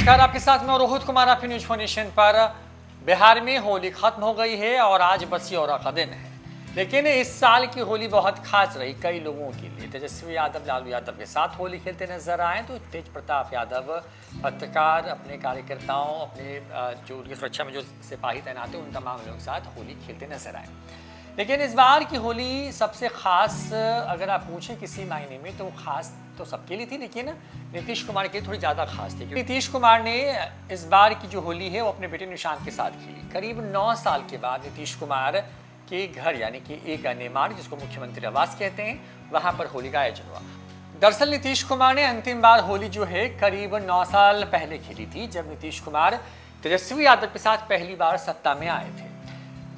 नमस्कार, आपके साथ मैं रोहित कुमार आपकी न्यूज फोनेशन पर। बिहार में होली खत्म हो गई है और आज बसियोरा का दिन है, लेकिन इस साल की होली बहुत खास रही कई लोगों के लिए। तेजस्वी यादव लालू यादव के साथ होली खेलते नजर आए तो तेज प्रताप यादव पत्रकार अपने कार्यकर्ताओं, अपने जो उनकी सुरक्षा में जो सिपाही तैनात हैं उन तमाम लोगों के साथ होली खेलते नजर आए। लेकिन इस बार की होली सबसे खास अगर आप पूछें किसी मायने में तो खास तो सबके लिए थी, लेकिन नीतीश कुमार के लिए थोड़ी ज़्यादा खास थी। नीतीश कुमार ने इस बार की जो होली है वो अपने बेटे निशांत के साथ खेली। करीब 9 साल के बाद नीतीश कुमार के घर यानी कि एक नेमाड़, जिसको मुख्यमंत्री आवास कहते हैं, वहाँ पर होली का आयोजन हुआ। दरअसल नीतीश कुमार ने अंतिम बार होली जो है करीब 9 साल पहले खेली थी, जब नीतीश कुमार तेजस्वी यादव के साथ पहली बार सत्ता में आए थे।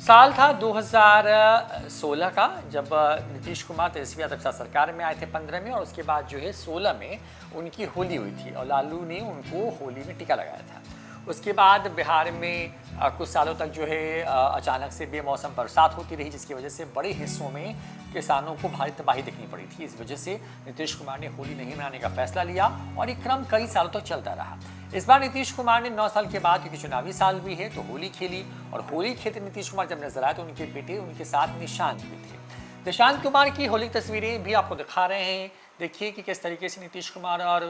साल था 2016 का, जब नीतीश कुमार तेजस्वी यादव के साथ सरकार में आए थे 15 में, और उसके बाद जो है 16 में उनकी होली हुई थी और लालू ने उनको होली में टिका लगाया था। उसके बाद बिहार में कुछ सालों तक जो है अचानक से बेमौसम बरसात होती रही, जिसकी वजह से बड़े हिस्सों में किसानों को भारी तबाही देखनी पड़ी थी। इस वजह से नीतीश कुमार ने होली नहीं मनाने का फैसला लिया और ये क्रम कई सालों तक चलता रहा। इस बार नीतीश कुमार ने 9 साल के बाद, क्योंकि चुनावी साल भी है, तो होली खेली। और होली खेलते नीतीश कुमार जब नजर आए तो उनके बेटे उनके साथ निशांत भी थे। निशांत कुमार की होली की तस्वीरें भी आपको दिखा रहे हैं। देखिए कि किस तरीके से नीतीश कुमार और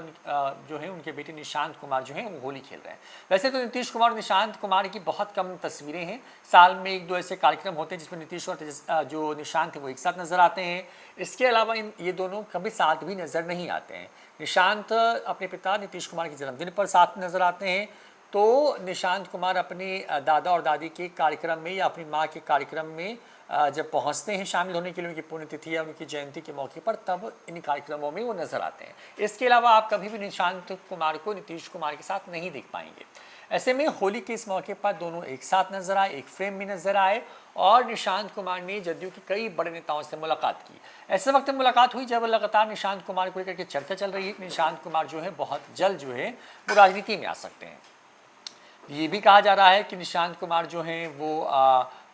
जो है उनके बेटे निशांत कुमार जो है वो होली खेल रहे हैं। वैसे तो नीतीश कुमार और निशांत कुमार की बहुत कम तस्वीरें हैं, साल में 1-2 ऐसे कार्यक्रम होते हैं जिसमें नीतीश और जो निशांत है वो एक साथ नजर आते हैं। इसके अलावा ये दोनों कभी साथ भी नजर नहीं आते हैं। निशांत अपने पिता नीतीश कुमार के जन्मदिन पर साथ नजर आते हैं, तो निशांत कुमार अपने दादा और दादी के कार्यक्रम में या अपनी माँ के कार्यक्रम में जब पहुंचते हैं शामिल होने के लिए, उनकी पुण्यतिथि या उनकी जयंती के मौके पर, तब इन कार्यक्रमों में वो नजर आते हैं। इसके अलावा आप कभी भी निशांत कुमार को नीतीश कुमार के साथ नहीं देख पाएंगे। ऐसे में होली के इस मौके पर दोनों एक साथ नजर आए, एक फ्रेम में नजर आए, और निशांत कुमार ने जदयू के कई बड़े नेताओं से मुलाकात की। ऐसे वक्त मुलाकात हुई जब लगातार निशांत कुमार को लेकर के चर्चा चल रही है कि निशांत कुमार जो है बहुत जल्द जो है वो राजनीति में आ सकते हैं। ये भी कहा जा रहा है कि निशांत कुमार जो हैं वो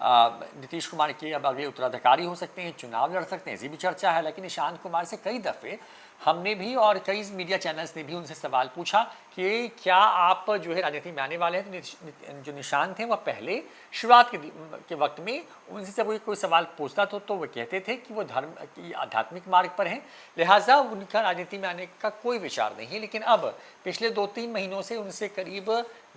नीतीश कुमार के अब अगले उत्तराधिकारी हो सकते हैं, चुनाव लड़ सकते हैं, ऐसी भी चर्चा है। लेकिन निशांत कुमार से कई दफ़े हमने भी और कई मीडिया चैनल्स ने भी उनसे सवाल पूछा कि क्या आप जो है राजनीति में आने वाले हैं। तो जो निशांत हैं वह पहले शुरुआत के वक्त में उनसे जब कोई सवाल पूछता तो वो कहते थे कि वो धर्म की आध्यात्मिक मार्ग पर हैं, लिहाजा उनका राजनीति में आने का कोई विचार नहीं है। लेकिन अब पिछले 2-3 महीनों से उनसे करीब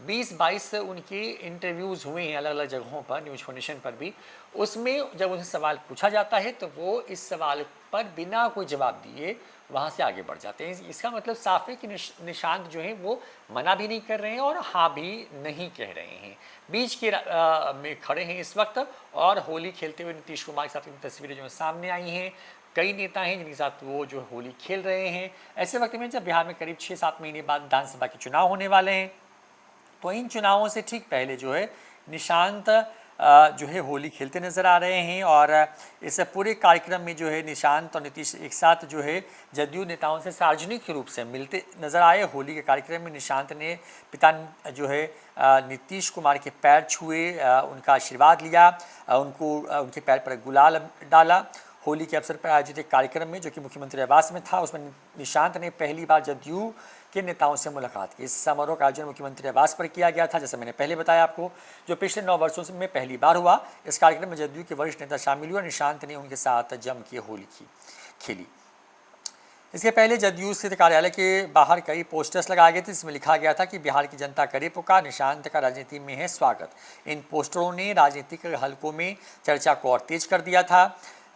20-22 उनके इंटरव्यूज़ हुए हैं अलग अलग जगहों पर, न्यूज फोनेशन पर भी। उसमें जब उनसे सवाल पूछा जाता है तो वो इस सवाल पर बिना कोई जवाब दिए वहाँ से आगे बढ़ जाते हैं। इसका मतलब साफ है कि निशांत जो है वो मना भी नहीं कर रहे हैं और हाँ भी नहीं कह रहे हैं, बीच के में खड़े हैं इस वक्त। और होली खेलते हुए नीतीश कुमार के साथ की तस्वीरें जो सामने आई हैं, कई नेता हैं जिनके साथ वो जो होली खेल रहे हैं। ऐसे वक्त में जब बिहार में करीब 6-7 महीने बाद विधानसभा के चुनाव होने वाले हैं, तो इन चुनावों से ठीक पहले जो है निशांत जो है होली खेलते नज़र आ रहे हैं। और इस पूरे कार्यक्रम में जो है निशांत और नीतीश एक साथ जो है जदयू नेताओं से सार्वजनिक रूप से मिलते नज़र आए। होली के कार्यक्रम में निशांत ने पिता जो है नीतीश कुमार के पैर छुए, उनका आशीर्वाद लिया, उनके पैर पर गुलाल डाला। होली के अवसर पर आयोजित एक कार्यक्रम में जो कि मुख्यमंत्री आवास में था, उसमें निशांत ने पहली बार जदयू के नेताओं से मुलाकात की। इस समारोह का आयोजन मुख्यमंत्री आवास पर किया गया था, जैसे मैंने पहले बताया आपको, जो पिछले 9 वर्षों में पहली बार हुआ। इस कार्यक्रम में जदयू के वरिष्ठ नेता शामिल हुए और निशांत ने उनके साथ जम के होली खेली। इसके पहले जदयू स्थित कार्यालय के बाहर कई पोस्टर्स लगाए गए थे, जिसमें लिखा गया था कि बिहार की जनता करे पुकार, निशांत का राजनीति में है स्वागत। इन पोस्टरों ने राजनीतिक हलकों में चर्चा को और तेज कर दिया था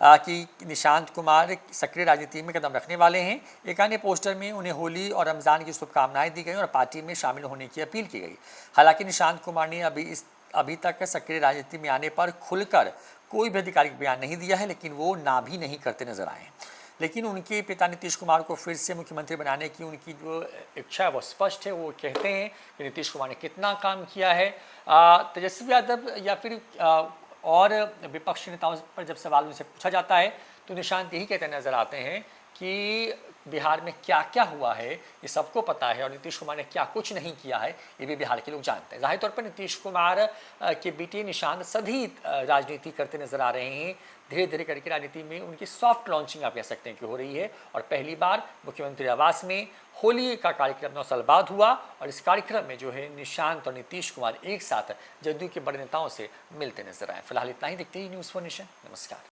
कि निशांत कुमार सक्रिय राजनीति में कदम रखने वाले हैं। एक अन्य पोस्टर में उन्हें होली और रमज़ान की शुभकामनाएं दी गई और पार्टी में शामिल होने की अपील की गई। हालांकि निशांत कुमार ने अभी तक सक्रिय राजनीति में आने पर खुलकर कोई भी आधिकारिक बयान नहीं दिया है, लेकिन वो ना भी नहीं करते नजर आए। लेकिन उनके पिता नीतीश कुमार को फिर से मुख्यमंत्री बनाने की उनकी जो इच्छा है वो स्पष्ट है। वो कहते हैं कि नीतीश कुमार ने कितना काम किया है। तेजस्वी यादव या फिर और विपक्षी नेताओं पर जब सवाल उनसे पूछा जाता है तो निशांत यही कहते नजर आते हैं कि बिहार में क्या क्या हुआ है ये सबको पता है, और नीतीश कुमार ने क्या कुछ नहीं किया है ये भी बिहार के लोग जानते हैं। जाहिर तौर पर नीतीश कुमार के बेटे निशांत सधी राजनीति करते नजर आ रहे हैं। धीरे धीरे करके राजनीति में उनकी सॉफ्ट लॉन्चिंग आप कह सकते हैं कि हो रही है, और पहली बार मुख्यमंत्री आवास में होली का कार्यक्रम 9 साल बाद हुआ, और इस कार्यक्रम में जो है निशांत और नीतीश कुमार एक साथ जदयू के बड़े नेताओं से मिलते नजर आए। फिलहाल इतना ही, देखते ही न्यूज़ 4 नेशन। नमस्कार।